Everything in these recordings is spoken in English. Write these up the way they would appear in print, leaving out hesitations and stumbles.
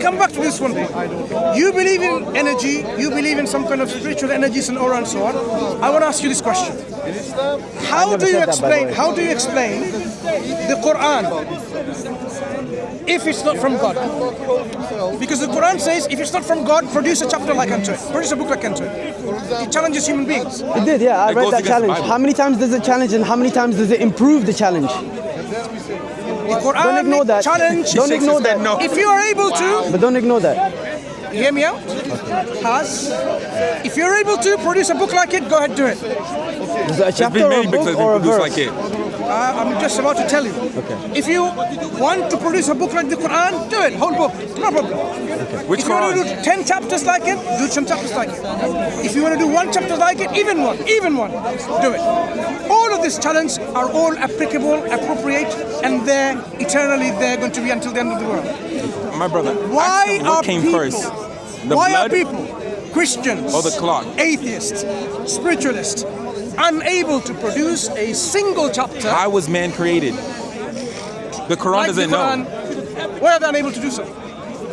Come back to this one thing. You believe in energy, you believe in some kind of spiritual energies and aura and so on. I want to ask you this question. How do you explain the Quran if it's not from God? Because the Quran says if it's not from God, produce a chapter like unto it. Produce a book like unto it. It challenges human beings. It did, yeah. I read that challenge. How many times does it challenge and how many times does it improve the challenge? The Quran don't ignore that. Challenge. Don't ignore that. No. If you are able to, but don't ignore that. Hear me out. If you're able to produce a book like it, go ahead, do it. Is it a chapter or a book or a verse? Like it. I'm just about to tell you. Okay. If you want to produce a book like the Quran, do it. Whole book, no problem. Okay. If you want to do 10 chapters like it, do 10 chapters like it. If you want to do 1 chapter like it, even one, do it. All of these challenges are all applicable, appropriate, and they're eternally there going to be until the end of the world. My brother, why what came first? Why are people, Christians, or the clock? Atheists, spiritualists, unable to produce a single chapter? How was man created? The Quran doesn't know. Why are they unable to do so?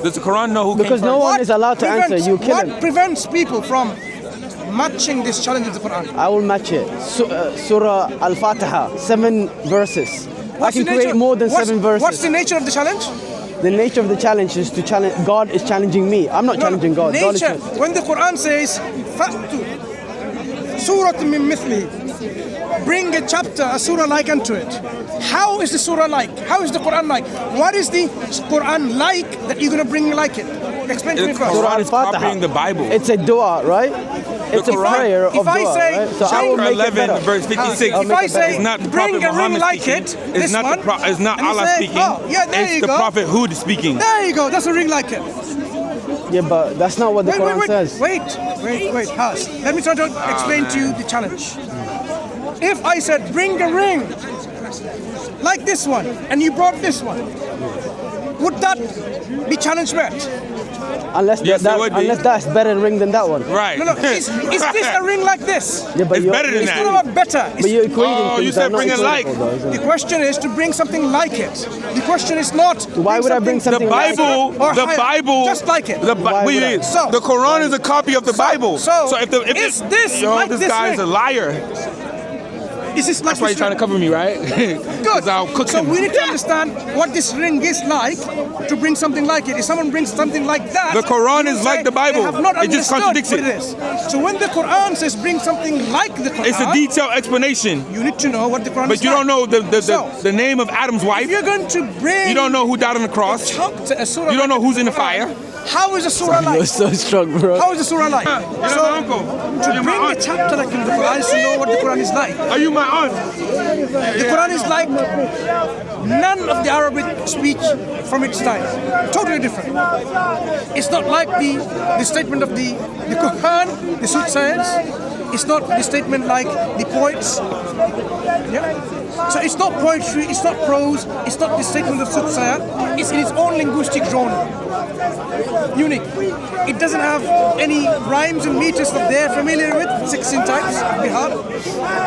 Does the Quran know who came Because first? no one is allowed to answer. You kill him. What prevents people from matching this challenge of the Quran? I will match it. Surah Al-Fatiha, 7 verses. I can create more than 7 verses. What's the nature of the challenge? The nature of the challenge is to challenge. God is challenging me. I'm not challenging God. Nature. When the Quran says, "Fa'tu surat min mithlihi," bring a chapter, a surah like unto it. How is the surah like? How is the Quran like? What is the Quran like that you're going to bring like it? Explain to me first. Surah Al-Fatiha. The Bible. It's a dua, right? It's a prayer of dua, right? So I will make 11 verse 56. If I say, it's not the bring Prophet a ring Muhammad like speaking. it, It's not it's not Allah speaking. Oh, yeah, there it's you the go. Prophet Hud speaking. There you go. That's a ring like it. Yeah, but that's not what the Quran says. Wait, Has. Let me try to explain to you the challenge. If I said, bring a ring like this one, and you brought this one, would that be challenge met? Unless that's better ring than that one. Right. No. Is this a ring like this? Yeah, but it's better than it's that. not about better. But you're equating things. You said bring it like. The question is to bring something like it. The question is not. Why would I bring something like it? The Bible. Just like it. The Quran is a copy of the Bible. So if this like this this guy ring? is a liar. That's why you're trying to cover me, right? Good. I'll cook so him. we need to understand what this ring is like to bring something like it. If someone brings something like that, the Quran is like the Bible. It just contradicts it. So when the Quran says bring something like the Quran, it's a detailed explanation. You need to know what the Quran is. But you don't know the name of Adam's wife. If you're going to bring, you don't know who died on the cross. You don't know who's in the fire. How is a surah like? You're so strong, bro. How is the surah like? To bring a chapter like in the Quran is to know what the Quran is like. Are you my aunt? The Quran is like none of the Arabic speech from its time. Totally different. It's not like the statement of the Quran, the soothsayers. It's not the statement like the poets. Yeah? So it's not poetry, it's not prose, it's not the statement of soothsayer. It's in its own linguistic genre. Unique. It doesn't have any rhymes and meters that they're familiar with, 16 types, bihar.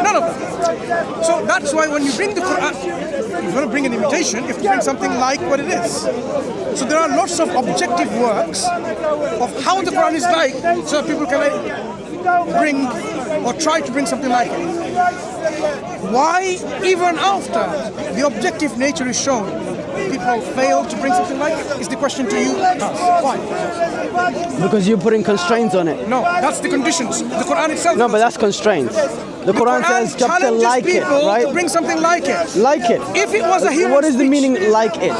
None of them. So that's why when you bring the Quran, if you want to bring an imitation, you have to bring something like what it is. So there are lots of objective works of how the Quran is like, so that people can bring or try to bring something like it. Why, even after the objective nature is shown, people fail to bring something like it? Is the question to you? Why? Because you're putting constraints on it. No, that's the conditions. The Quran itself. No, but that's constraints. The Quran says chapter like it, right? To bring something like it. Like it. If it was a human What is the speech, meaning like it?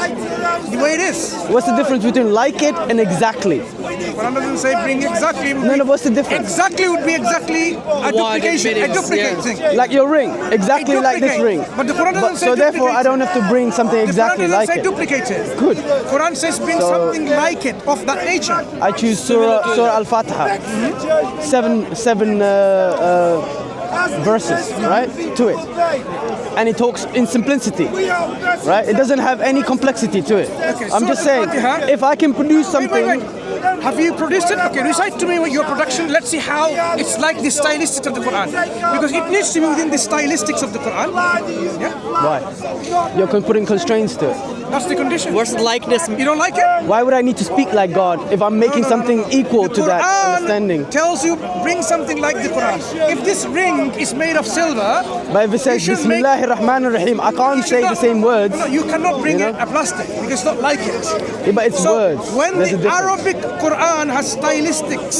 The way it is. What's the difference between like it and exactly? The Quran doesn't say bring exactly. No, what's the difference? Exactly would be exactly a duplication, a duplicate thing. Like your ring, exactly like this ring. But the Quran doesn't say so therefore, I don't have to bring something exactly like it. The Quran doesn't say duplicate it. Good. Quran says bring something like it, of that nature. I choose Surah Al-Fatiha. Seven verses, right, to it. And it talks in simplicity, right? It doesn't have any complexity to it. Okay, I'm just saying, if I can produce something... Wait. Have you produced it? Okay, recite to me with your production. Let's see how it's like the stylistics of the Quran. Because it needs to be within the stylistics of the Quran. Yeah? Why? You're putting constraints to it. That's the condition. What's the likeness? You don't like it? Why would I need to speak like God if I'm making something equal The to that Quran understanding? tells you bring something like the Quran. If this ring is made of silver, But if it says you should make- Bismillahir Rahmanir Rahim, I you can't should say not- the same words. No, you cannot bring You it know? a plastic because it's not like it. Yeah, but it's So words. when There's a the difference. Arabic Quran has stylistics,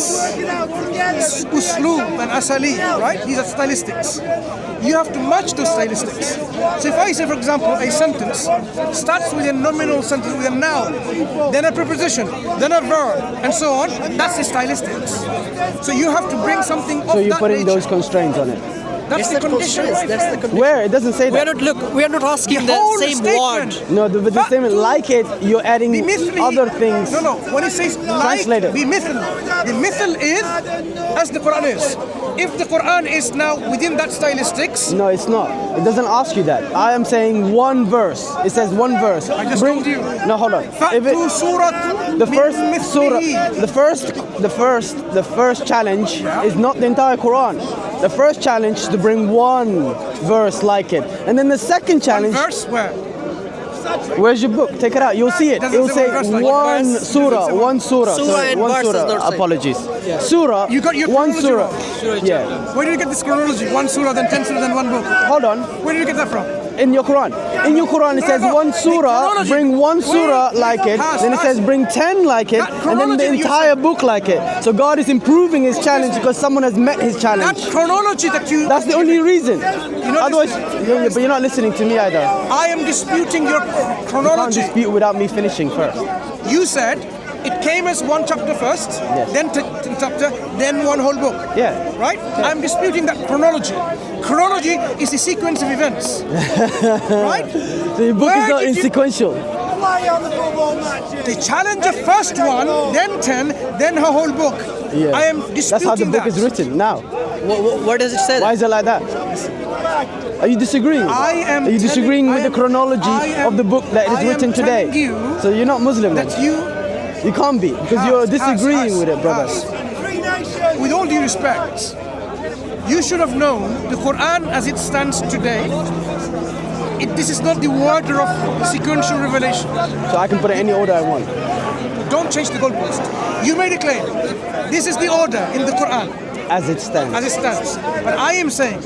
usloob and asali, right? These are stylistics. You have to match those stylistics. So if I say, for example, a sentence starts with a nominal sentence with a noun, then a preposition, then a verb, and so on, that's the stylistics. So you have to bring something So of you're that putting nature. those constraints on it. That's the condition. my That's the friend. condition. Where? It doesn't say We are that. not we are not asking the whole same statement. word. No, but the statement like it, you're adding بمثل other things. No, when it says like Translate it. بمثل, the mithl is as the Quran is. If the Quran is now within that stylistics, No, it's not. It doesn't ask you that. I am saying one verse. It says one verse. I just told you. No, hold on. If فَأْتُوا it, سُورَةً the first مِثْلِهِ. surah, the first challenge is not the entire Quran. The first challenge is to bring one verse like it, and then the second One challenge. verse where? Where's your book? Take it out. You'll see it. Doesn't It will say say one verse like one verse. surah, Doesn't say one surah. Surah Sorry, and one verse is surah. not same. Apologies. Surah. You got your one chronology surah. wrong. Yeah. Where did you get this chronology? One surah, then 10 surah, then one book. Hold on. Where did you get that from? In your Quran. In your Quran it says No, one the surah, chronology. bring one surah Wait, like it, pass, then it says pass. bring 10 like it, That and then the chronology you entire said- book like it. So God is improving his challenge because someone has met his That challenge. chronology that you... That's the only reason. not Otherwise, listening. but you're not listening to me either. I am disputing your You can't chronology. dispute without me finishing first. You said it came as one chapter first, Yes. then chapter, then one whole book. Yeah. Right? I'm disputing that chronology. Chronology is the sequence of events. Right? So your book Where is not did you- insequential. The challenge of first one, then 10, then her whole book. Yeah. I am disputing That's how the book that. is written now. Where does it say Why that? is it like that? Are you disagreeing? I am Are you disagreeing telling- with I the am- chronology I am- of the book that is I am written today? telling you So you're not Muslim then? That you... You can't be because you're disagreeing with it, brother. With all due respect, you should have known the Quran as it stands today. This is not the order of sequential revelation. So I can put it any order I want. Don't change the goalpost. You made a claim. This is the order in the Quran As it stands. as it stands. But I am saying,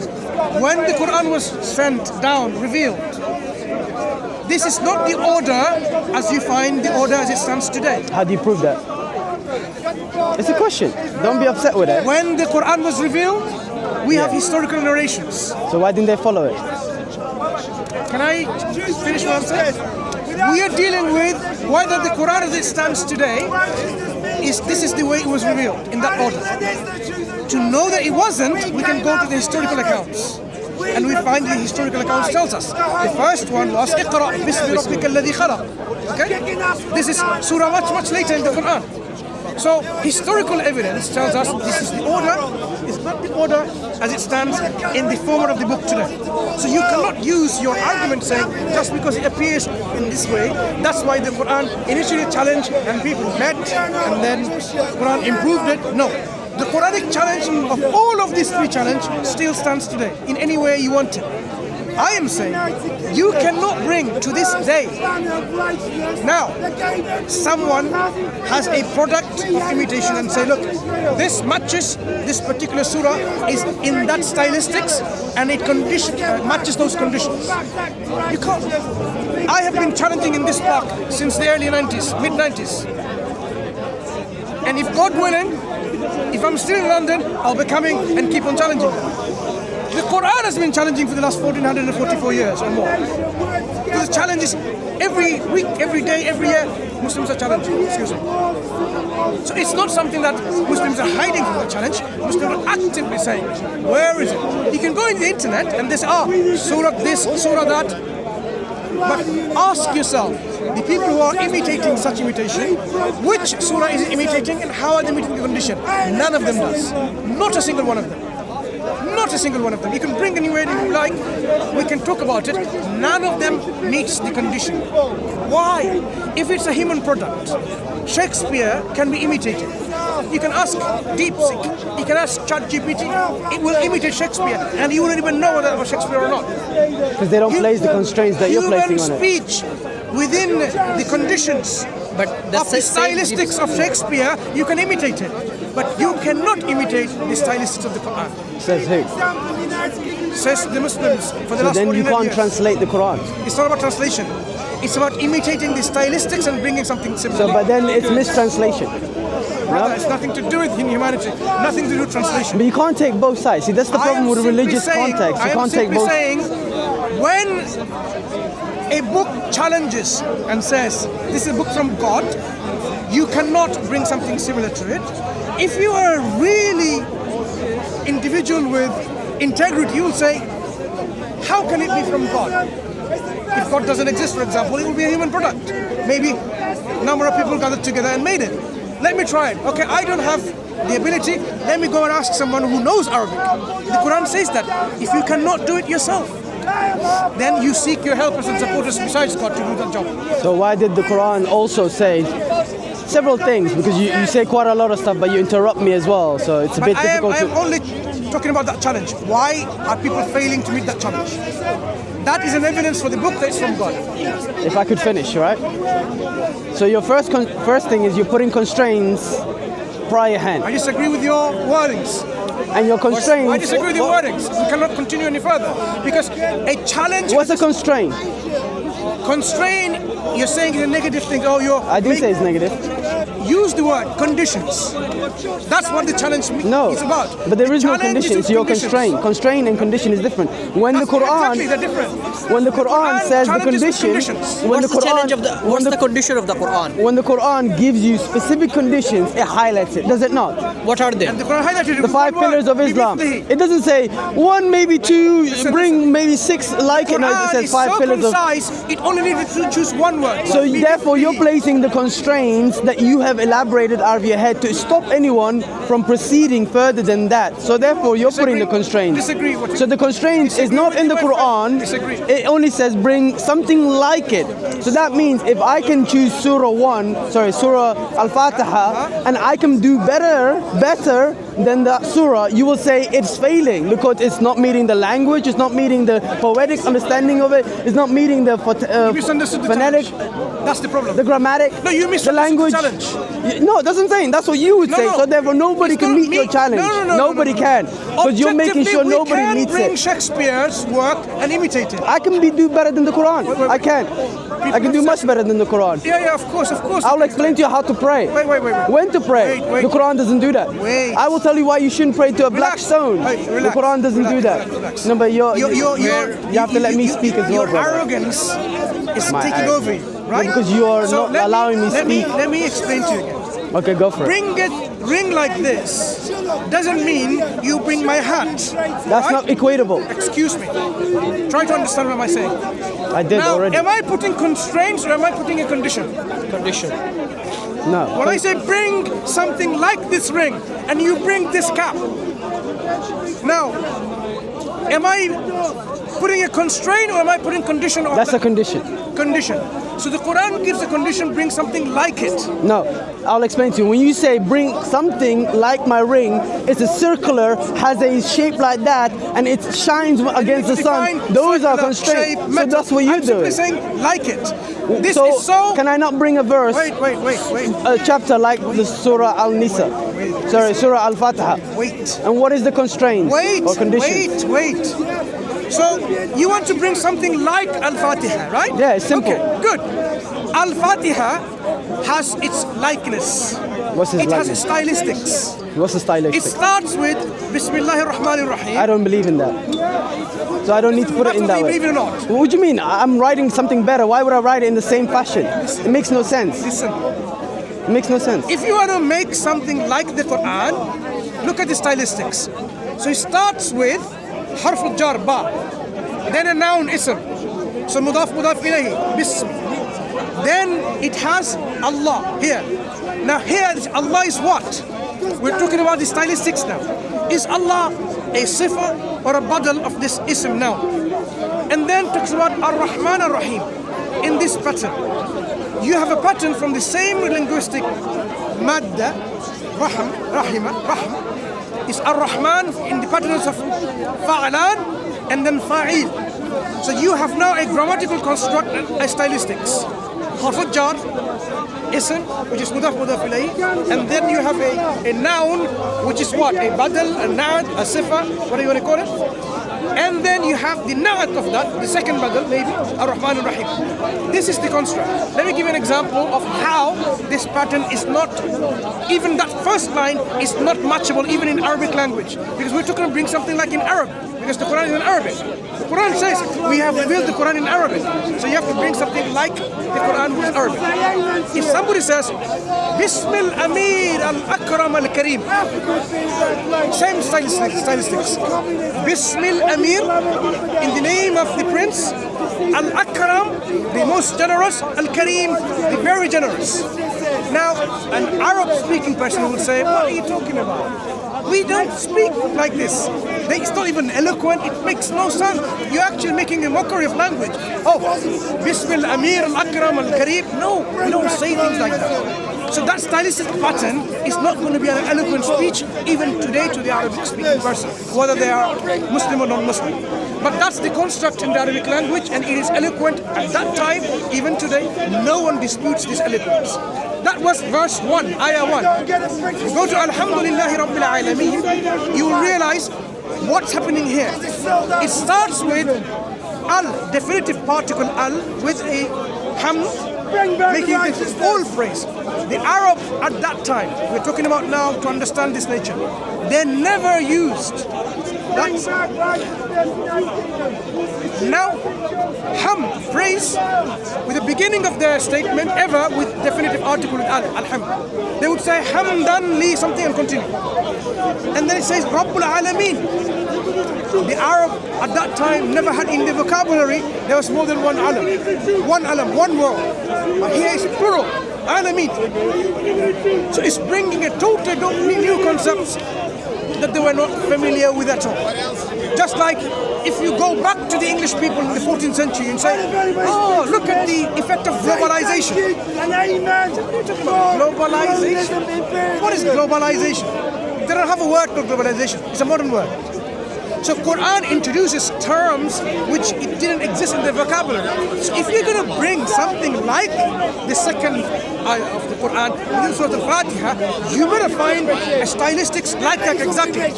when the Quran was sent down, revealed, this is not the order as you find the order as it stands today. How do you prove that? It's a question. Don't be upset with it. When the Quran was revealed, we have historical narrations. So why didn't they follow it? Can I finish what I'm saying? We are dealing with whether the Quran as it stands today this is the way it was revealed, in that order. To know that it wasn't, we can go to the historical accounts. And we find the historical accounts tells us. The first one was اقرأ باسم ربك الذي خلق. Okay? This is surah much later in the Quran. So historical evidence tells us this is the order. It's not the order as it stands in the format of the book today. So you cannot use your argument saying just because it appears in this way, that's why the Quran initially challenged and people met and then Quran improved it. No. The Quranic challenge of all of these three challenges still stands today in any way you want it. I am saying you cannot bring to this day. Now, someone has a product of imitation and say, look, this matches this particular surah is in that stylistics and it matches those conditions. You can't. I have been challenging in this park since the early 90s, mid 90s. And if God willing, if I'm still in London, I'll be coming and keep on challenging them. The Quran has been challenging for the last 1444 years or more. So the challenge is every week, every day, every year, Muslims are challenging. Excuse me. So it's not something that Muslims are hiding from the challenge. Muslims are actively saying, where is it? You can go in the internet and they say, surah this, surah that. But ask yourself, the people who are imitating such imitation, which surah is it imitating and how are they meeting the condition? None of them does. Not a single one of them. Not a single one of them. You can bring anywhere you like. We can talk about it. None of them meets the condition. Why? If it's a human product, Shakespeare can be imitated. You can ask DeepSeek. You can ask ChatGPT. It will imitate Shakespeare, and you wouldn't even know whether it was Shakespeare or not. Because they don't place the constraints that you're placing on it. Human speech within the conditions But of the stylistics of Shakespeare, you can imitate it. But you cannot imitate the stylistics of the Quran. Says who? Says the Muslims for the So last then you 49 can't years. translate the Quran. It's not about translation. It's about imitating the stylistics and bringing something similar. So, but then it's mistranslation. Brother, it's nothing to do with humanity. Nothing to do with translation. But you can't take both sides. See, that's the problem with religious context. You can't take both. I am simply saying, when a book challenges and says, this is a book from God, you cannot bring something similar to it. If you are a really individual with integrity, you will say, how can it be from God? If God doesn't exist, for example, it will be a human product. Maybe a number of people gathered together and made it. Let me try it. Okay, I don't have the ability. Let me go and ask someone who knows Arabic. The Quran says that if you cannot do it yourself, then you seek your helpers and supporters besides God to do that job. So why did the Quran also say several things? Because you say quite a lot of stuff, but you interrupt me as well. So it's a bit difficult I am only talking about that challenge. Why are people failing to meet that challenge? That is an evidence for the book that it's from God. If I could finish, right? So your first thing is you're putting constraints prior hand. I disagree with your wordings. And your constraints... I disagree with your wordings. We cannot continue any further. Because a challenge... What's a constraint? Constraint, you're saying is a negative thing. Oh, you're... I didn't say it's negative. Use the word conditions. That's what the challenge is about. But there is no challenge conditions. You're constrained. Constraint and condition is different. When the Quran... Exactly, they're different. When the Quran says the condition... What's the condition of the Quran? When the Quran gives you specific conditions, it highlights it. Does it not? What are they? And the Quran highlighted The 5 pillars of Islam. It doesn't say 1, maybe 2, bring maybe 6 like it. No, it says 5 pillars of... It only needed to choose one word. So therefore you're placing the constraints that you have elaborated out of your head to stop anyone from proceeding further than that. So therefore you're putting the constraints. Disagree. So the constraint is not in the Quran. It only says bring something like it. So that means if I can choose Surah Al-Fatiha, and I can do better than that surah, you will say it's failing because it's not meeting the language, it's not meeting the poetic understanding of it, it's not meeting the phonetic. That's the problem. The grammatic. No, you misunderstood the challenge. No, that's what I'm saying. That's what you would say. So therefore nobody can meet your challenge. Nobody can. Because you're making sure nobody meets it. We can bring Shakespeare's work and imitate it. I can do better than the Quran. I can. I can do much better than the Quran. Yeah, of course. I'll explain to you how to pray. Wait. When to pray. The Quran doesn't do that. I will tell you why you shouldn't pray to a black stone. The Quran doesn't do that. No, but you have to let me speak as well, Your arrogance is taking over you, right? Because you are not allowing me to speak. Let me explain to you again. Okay, go for it. Ring like this doesn't mean you bring my hat. That's not equatable. Excuse me. Try to understand what am I saying. I did already. Am I putting constraints or am I putting a condition? Condition. No. When I say bring something like this ring and you bring this cap. Now, am I putting a constraint or am I putting condition on That's a condition. Condition. So the Quran gives a condition, bring something like it. No, I'll explain to you. When you say bring something like my ring, it's a circular, has a shape like that, and it shines against the sun. Those are constraints. So that's what you're doing. I'm simply saying like it. This so, is so... Can I not bring a verse? Wait. A chapter like the Surah Al-Nisa. Sorry, Surah Al-Fatiha. Wait. And what is the constraint or condition? Wait. So you want to bring something like Al-Fatiha, right? Yeah, it's simple. Okay, good. Al-Fatiha has its likeness. What's its likeness? It has stylistics. What's the stylistic? It starts with Bismillahir Rahmanir Rahim. I don't believe in that. So I don't need to put it in that way. Believe it or not. What do you mean? I'm writing something better. Why would I write it in the same fashion? It makes no sense. Listen. It makes no sense. If you want to make something like the Quran, look at the stylistics. So it starts with Harf al-Jar, ba. Then a noun, ism. So mudaf ilayhi, bism. Then it has Allah here. Now here, Allah is what? We're talking about the stylistics now. Is Allah a sifa or a badal of this ism now? And then talks about Ar-Rahman Ar-Rahim in this pattern. You have a pattern from the same linguistic madda, Rahm, Rahima, Rahm, is Ar-Rahman in the patterns of Fa'alan and then Fa'il. So you have now a grammatical construct, a stylistics. harf jar, ism, which is mudaf ilayhi, and then you have a noun, which is what? A badal, a na'at, a sifa, what do you want to call it? And then you have the na'at of that, the second badal, maybe, ar-Rahman ar-Rahim. This is the construct. Let me give you an example of how this pattern is not, even that first line is not matchable even in Arabic language. Because we're talking to bring something like in Arab, because the Quran is in Arabic. The Quran says we have revealed the Quran in Arabic. So you have to bring something like the Quran which is Arabic. If somebody says, Bismil Amir al-Akram al-Kareem, same stylistics. Bismil Amir, in the name of the prince, al-Akram, the most generous, al-Kareem, the very generous. Now, an Arab-speaking person will say, what are you talking about? We don't speak like this. It's not even eloquent. It makes no sense. You're actually making a mockery of language. Oh, Bismil Amir al-Akram al-Kareem. No, we don't say things like that. So that stylistic pattern is not going to be an eloquent speech even today to the Arabic-speaking person, whether they are Muslim or non-Muslim. But that's the construct in the Arabic language, and it is eloquent at that time, even today. No one disputes this eloquence. That was verse 1, ayah 1. Go to Alhamdulillahi Rabbil Alameen, you will realize what's happening here. It starts with al, definitive particle al, with a hamd, making this whole phrase. The Arab at that time, we're talking about now to understand this nature, they never used that. Now, hamd, praise, with the beginning of their statement ever with definitive article with al, alhamd. They would say hamdan li something and continue. And then it says Rabbul Alameen. The Arab at that time never had in the vocabulary, there was more than one alam, one word. But here is plural, Alameen. So it's bringing a totally new concept that they were not familiar with at all. Just like if you go back to the English people in the 14th century and say, oh, look at the effect of globalization. Globalization? What is globalization? They don't have a word for globalization. It's a modern word. So Quran introduces terms which it didn't exist in the vocabulary. So if you're going to bring something like the second ayah of the Quran within Surah Al-Fatiha, you're going to find a stylistics like that exactly.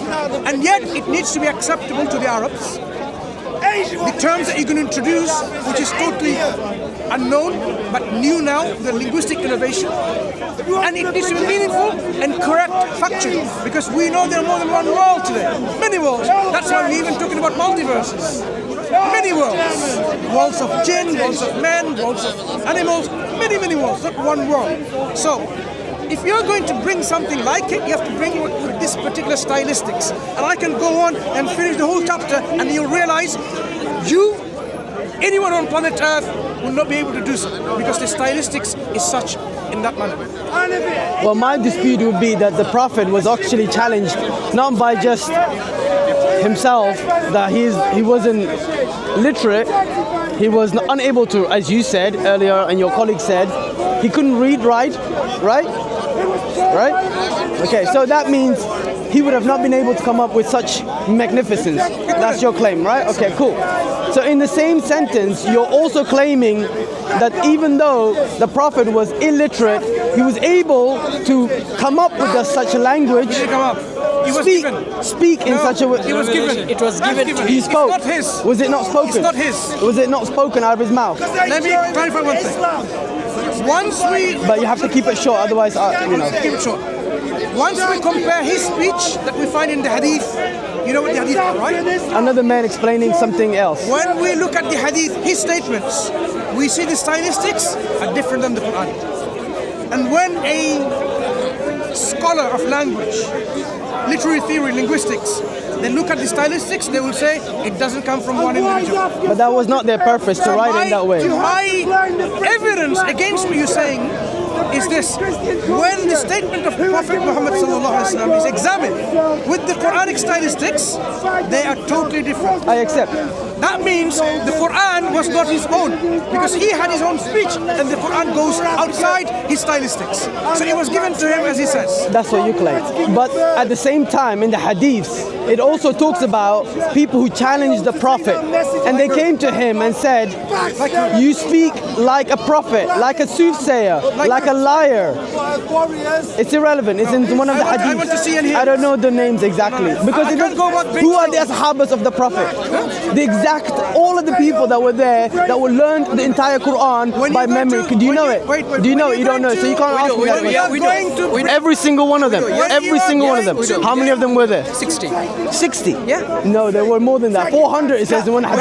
And yet it needs to be acceptable to the Arabs. The terms that you're going to introduce, which is totally unknown, but new now, the linguistic innovation. And it needs to be meaningful and correct factually, because we know there are more than one world today. Many worlds. That's why we're even talking about multiverses. Many worlds. Worlds of jinn, worlds of men, worlds of animals, many worlds, not one world. So, if you're going to bring something like it, you have to bring it with this particular stylistics. And I can go on and finish the whole chapter, and you'll realize anyone on planet Earth will not be able to do so, because the stylistics is such in that manner. Well, my dispute would be that the Prophet was actually challenged not by just himself, that he wasn't literate, he was unable to, as you said earlier and your colleague said, he couldn't read right? Okay, so that means he would have not been able to come up with such magnificence. That's your claim, right? Okay, cool. So in the same sentence, you're also claiming that even though the Prophet was illiterate, he was able to come up with such a language. Speak in such a way. It was given. It was given. He spoke. It's not his. Was it not spoken? It's not his. Was it not spoken out of his mouth? Let me clarify one thing. But you have to keep it short, otherwise, keep it short. Once we compare his speech that we find in the hadith, you know what the hadith are, right? Another man explaining something else. When we look at the hadith, his statements, we see the stylistics are different than the Quran. And when a scholar of language, literary theory, linguistics, they look at the stylistics, they will say it doesn't come from one individual. But that was not their purpose to write in that way. My evidence against what you're saying is this: when the statement of Prophet Muhammad is examined with the Quranic stylistics, they are totally different. I accept. that means the Quran was not his own, because he had his own speech, and the Quran goes outside his stylistics. So it was given to him as he says. That's what you claim. But at the same time, in the hadiths, it also talks about people who challenged the Prophet, and they came to him and said, you speak like a prophet, like a soothsayer, like a liar. It's irrelevant. It's in one of the hadiths. I want to see and hear. I don't know the names exactly, because who are the Ashabas of the Prophet? The exact, all of the people that were there, that were learned the entire Quran by memory. Do you know it? Do you know it? You don't know it, so you can't ask me that question. Every single one of them. Every single one of them. How many of them were there? 60. 60? Yeah. No, there were more than that. 400 it says in one of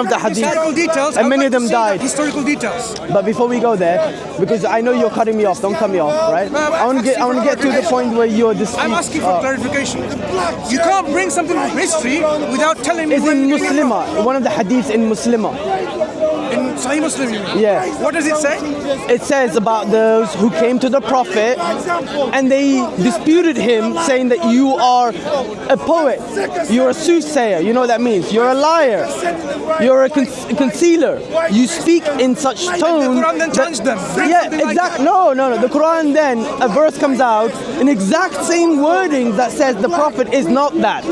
the Historical hadith. details. And many of them died. Historical details. But before we go there, because I know you're cutting me off, don't cut me off, right? I want to get to the point where you're I'm asking for clarification. You can't bring something from history without telling me. It's in Muslimah, one of the hadiths in Muslimah. In Sahih Muslim, you mean? Yeah. What does it say? It says about those who came to the Prophet and they disputed him, saying that you are a poet, you're a soothsayer. You know what that means? You're a liar, you're a concealer. You speak in such tone. The Quran then challenged them. Yeah, exactly. No. The Quran then, a verse comes out in exact same wording that says the Prophet is not that.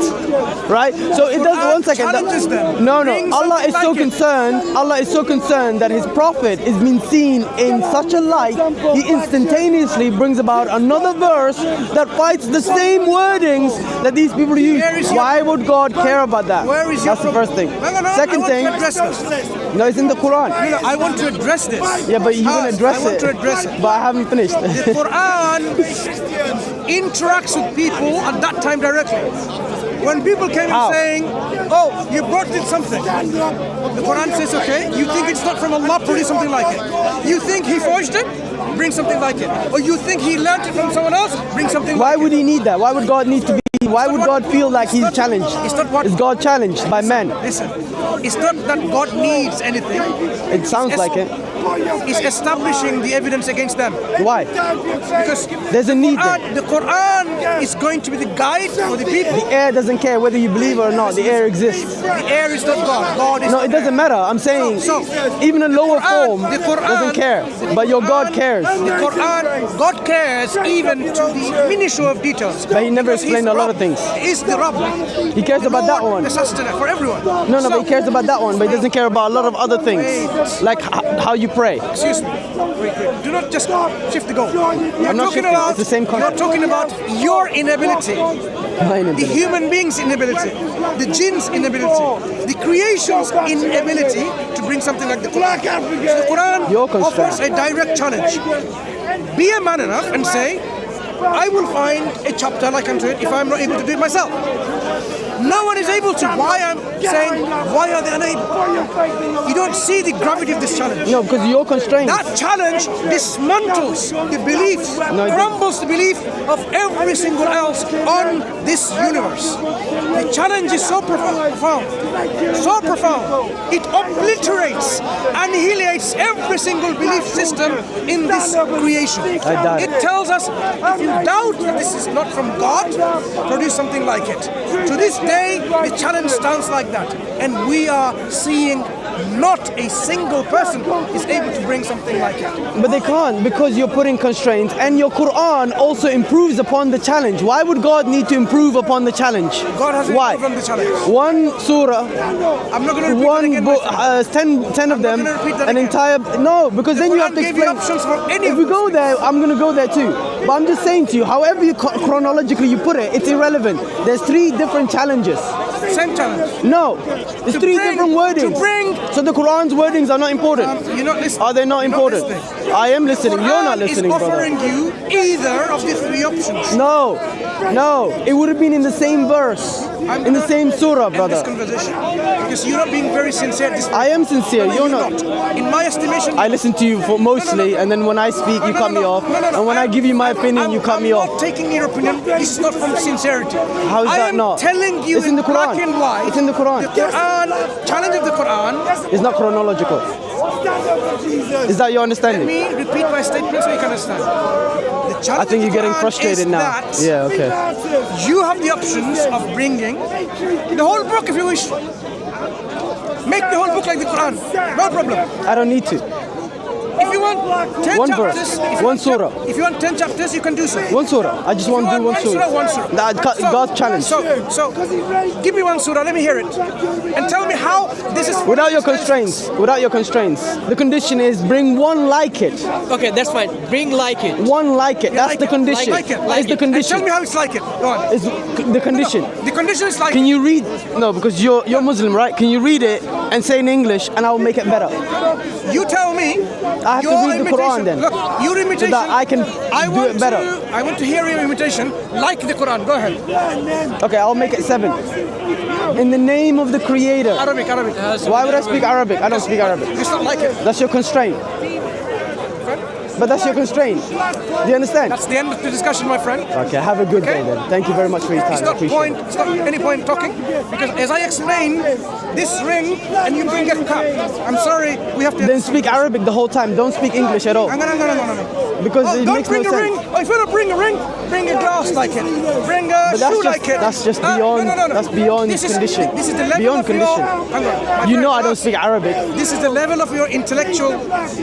Right? So it does, one second. Challenges them. No. Allah is so concerned. Allah is so concerned that his Prophet is being seen in such a light, he instantaneously brings about another verse that fights the same wordings that these people use. Why would God care about that? That's the first thing. Second thing, no, it's in the Quran. I want to address this. Yeah, but you're going to address I want to address it. But I haven't finished. The Quran interacts with people at that time directly. When people came in saying, oh, you brought in something, the Quran says, okay, you think it's not from Allah, produce something like it. You think he forged it? Bring something like it. Or you think he learned it from someone else? Bring something like it. Why would he need that? Why would God need to be, why would God feel like he's challenged? Is God challenged by men? Listen, it's not that God needs anything. It sounds like it. It's establishing the evidence against them. Why? Because there's a need there. The Quran is going to be the guide for the people. The air doesn't care whether you believe it or not. The air exists. The air is not God. God is. No, it doesn't matter. I'm saying, even a lower form doesn't care, but your God cares. The Quran, God cares even to the minutiae of details. But he never explained a lot of things. Is the Rabb. He cares about that one. The sustenance for everyone. No, but he cares about that one, but he doesn't care about a lot of other things, like how you pray. Excuse me. Do not just shift the goal. I'm not shifting. It's the same concept. You're talking about your inability. The human being's inability, the jinn's inability, the creation's inability to bring something like the Quran. So the Quran offers a direct challenge. Be a man enough and say, I will find a chapter like unto it if I'm not able to do it myself. No one is able to. Why I'm saying, why are they unable? You don't see the gravity of this challenge. No, because you're constrained. That challenge dismantles the belief, crumbles the belief of every single else on this universe. The challenge is so profound, so profound. It obliterates, annihilates every single belief system in this creation. It tells us, if you doubt that this is not from God, produce something like it. To this day, the challenge stands like that, and we are seeing not a single person is able to bring something like it. But they can't, because you're putting constraints, and your Quran also improves upon the challenge. Why would God need to improve upon the challenge? God has improved on the challenge. One surah, I'm not going to repeat one again, book, 10 of them, an entire, no, because then you have to explain. If we go there, I'm going to go there too. But I'm just saying to you, however you chronologically you put it, it's irrelevant. There's 3 different challenges. Same challenge. No, it's 3 different wordings. So the Quran's wordings are not important. You're not listening. Are they not important? I am listening. You're not listening, brother. brother. Is offering you either of the 3 options. No. It would have been in the same verse, in the same surah, brother. This conversation, because you're not being very sincere. I am sincere. You're not. In my estimation, I listen to you for mostly, and then when I speak, you cut me off. And when I give you my opinion, you cut me off. I'm not taking your opinion. This is not from sincerity. How is that not? I am telling you it's in the Quran. Black and white. It's in the Quran. The Quran, challenge of the Quran is not chronological. Is that your understanding? Let me repeat my statement so you can understand. I think you're getting frustrated now. Yeah, okay. You have the options of bringing the whole book if you wish. Make the whole book like the Quran. No problem. I don't need to. If you want 10 One chapters, verse, if you one want surah. If you want 10 chapters, you can do so. One surah. I just want to do one surah. One surah. God's challenge. So, give me one surah. Let me hear it, and tell me how this is. Without your constraints. Without your constraints. The condition is bring one like it. Okay, that's fine. Bring like it. One like it. That's Like the it. condition. Like it. It's the And condition. tell me how it's like it. Go on. It's the condition. The condition is like. Can you read? No, because you're Muslim, right? Can you read it and say in English, and I will make it better? You tell me. I have to your read the Quran imitation. then. Look, your imitation. So that I can do it better. I want to hear your imitation like the Quran. Go ahead. Okay, I'll make it 7. In the name of the Creator. Arabic. Why would I speak Arabic? I don't speak Arabic. It's not like it. That's your constraint. But that's your constraint. Do you understand? That's the end of the discussion, my friend. Okay, have a good day then. Thank you very much for your time. It's I not appreciate it. it's not any point talking, because as I explain, this ring and you bring a cup. I'm sorry, we have to. Then speak Arabic the whole time. Don't speak English at all. No. Because it Don't makes no bring a sense. ring. Oh, if you don't bring a ring, bring a glass like it. Bring a But shoe like it. that's just No. beyond. That's beyond This is condition. This is the level Beyond of condition. your. You know I don't speak Arabic. This is the level of your intellectual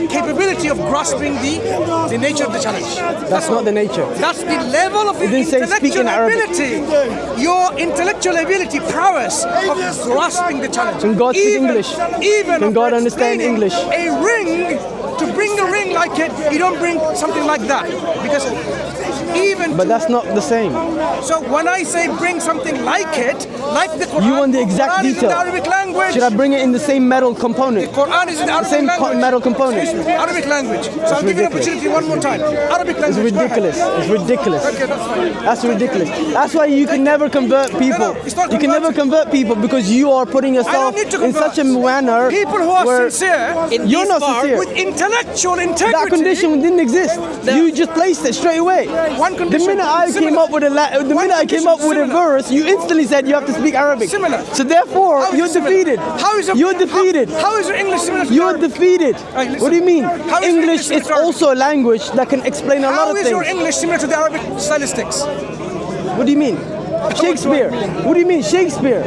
capability of grasping the nature of the challenge. That's not the nature. That's the level of your didn't say speak intellectual in Arabic. ability. Your intellectual ability, prowess of grasping the challenge. Can God speak English? Even Can of God understand explaining English? A ring, to bring a ring like it, you don't bring something like that. Because even But that's not the same. so when I say bring something like it, like the Quran, You want the exact Quran is in detail. the Arabic language. Should I bring it in the same metal component? Quran is in the Arabic same language. metal component. Excuse me, Arabic language. So I'll give you an ridiculous. opportunity one more time. Arabic It's language. Go ahead. ridiculous. It's ridiculous. Okay, that's fine. That's ridiculous. That's why you can never convert people. it's not You can never convert people because you are putting yourself need to in convert. such a manner People who are where sincere, In you're this not part, sincere. with intellectual integrity. That condition didn't exist. You just placed it straight away. One The condition, minute I similar. came up with the minute I came up with a Similar. verse, you instantly said you have to speak Arabic. Similar. So therefore, How is you're it similar? defeated. How is it? You're defeated. How is your English similar to You're Arabic? defeated. Hey, listen. What do you mean? How is English English is similar to also a language that can explain a lot How of is your things. English similar to the Arabic stylistics? What do you mean? Shakespeare. What do you mean? Shakespeare.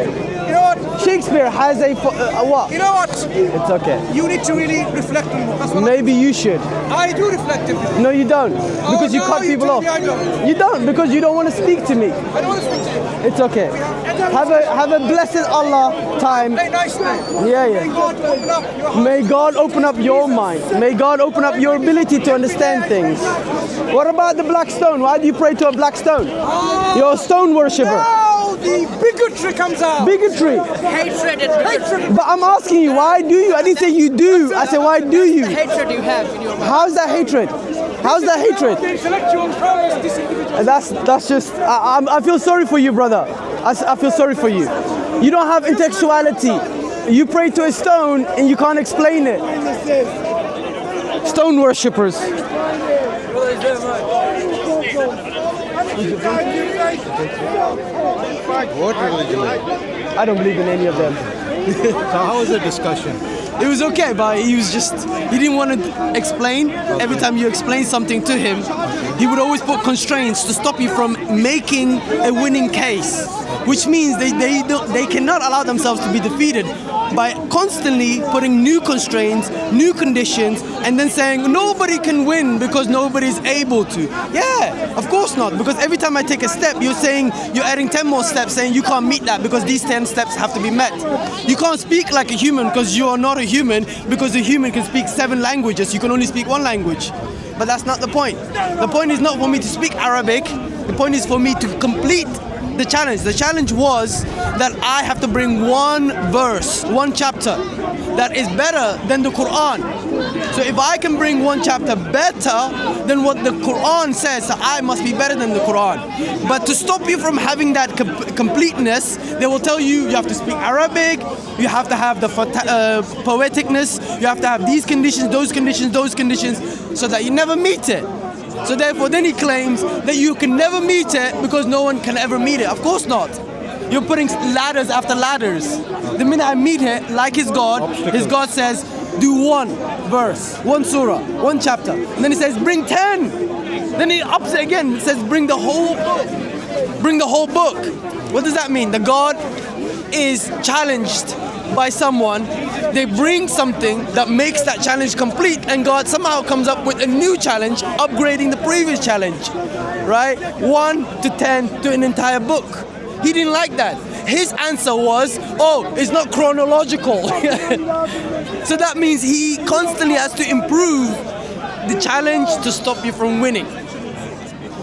You know what? Shakespeare has a what? You know what? It's okay. You need to really reflect on more. That's what Maybe you should. I do reflect on it. No, you don't. Because you no, cut you people tell off. me I don't. You don't because you don't want to speak to me. I don't want to speak to you. It's okay. Have a blessed Allah time. Hey, nice day. Yeah, May yeah. God open up your heart. May God open up your mind. May God open up your ability to understand things. What about the black stone? Why do you pray to a black stone? You're a stone worshipper. Now the bigotry comes out. Bigotry. Hatred and Hatred. But I'm asking you, why do you? I didn't say you do. I said, why do you? hatred you have in your mind. How's that hatred? How's that hatred? The intellectual prowess of this individual. That's just. I feel sorry for you, brother. I feel sorry for you. You don't have intellectuality. You pray to a stone and you can't explain it. Stone worshippers. What religion is it? I don't believe in any of them. So how was the discussion? It was okay, but he didn't want to explain. Every time you explain something to him, he would always put constraints to stop you from making a winning case, which means they cannot allow themselves to be defeated by constantly putting new constraints, new conditions, and then saying nobody can win because nobody's able to. Yeah, of course not, because every time I take a step, you're adding 10 more steps saying you can't meet that because these 10 steps have to be met. You can't speak like a human because you are not a human, because a human can speak 7 languages, you can only speak 1 language. But that's not the point. The point is not for me to speak Arabic, the point is for me to complete the challenge. The challenge was that I have to bring 1 verse, 1 chapter that is better than the Quran. So if I can bring 1 chapter better than what the Quran says, I must be better than the Quran. But to stop you from having that completeness, they will tell you have to speak Arabic, you have to have the poeticness, you have to have these conditions, those conditions, those conditions, so that you never meet it. So therefore, then he claims that you can never meet it because no one can ever meet it. Of course not. You're putting ladders after ladders. The minute I meet it, like his God says, do 1 verse, 1 surah, 1 chapter. And then he says, bring 10. Then he ups it again, says, bring the whole book. What does that mean? The God is challenged by someone, they bring something that makes that challenge complete, and God somehow comes up with a new challenge, upgrading the previous challenge, right? 1 to 10 to an entire book. He didn't like that. His answer was, oh, it's not chronological. So that means he constantly has to improve the challenge to stop you from winning,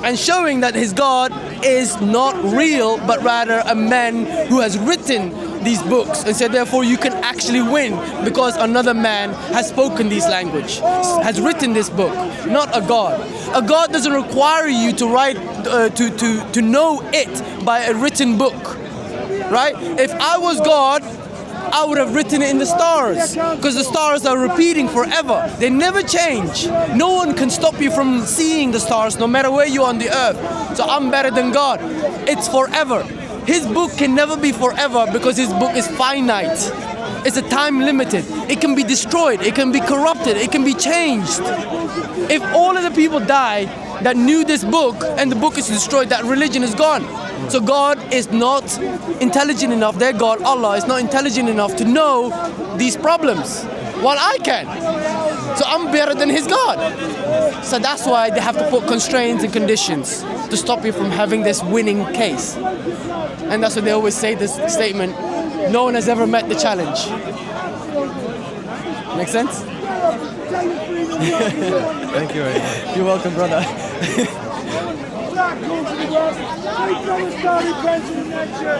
and showing that his God is not real, but rather a man who has written these books, and said therefore you can actually win because another man has spoken this language, has written this book, not a God. A God doesn't require you to write, to know it by a written book, right? If I was God, I would have written it in the stars, because the stars are repeating forever. They never change. No one can stop you from seeing the stars, no matter where you are on the earth. So I'm better than God. It's forever. His book can never be forever because his book is finite. It's a time limited. It can be destroyed. It can be corrupted. It can be changed. If all of the people die that knew this book and the book is destroyed, that religion is gone. So God is not intelligent enough, their God, Allah, is not intelligent enough to know these problems, while I can. So I'm better than his God. So that's why they have to put constraints and conditions to stop you from having this winning case. And that's what they always say, this statement, no one has ever met the challenge. Make sense? Thank you very much. You're welcome, brother. Black, go to the world. Make Palestine president next year.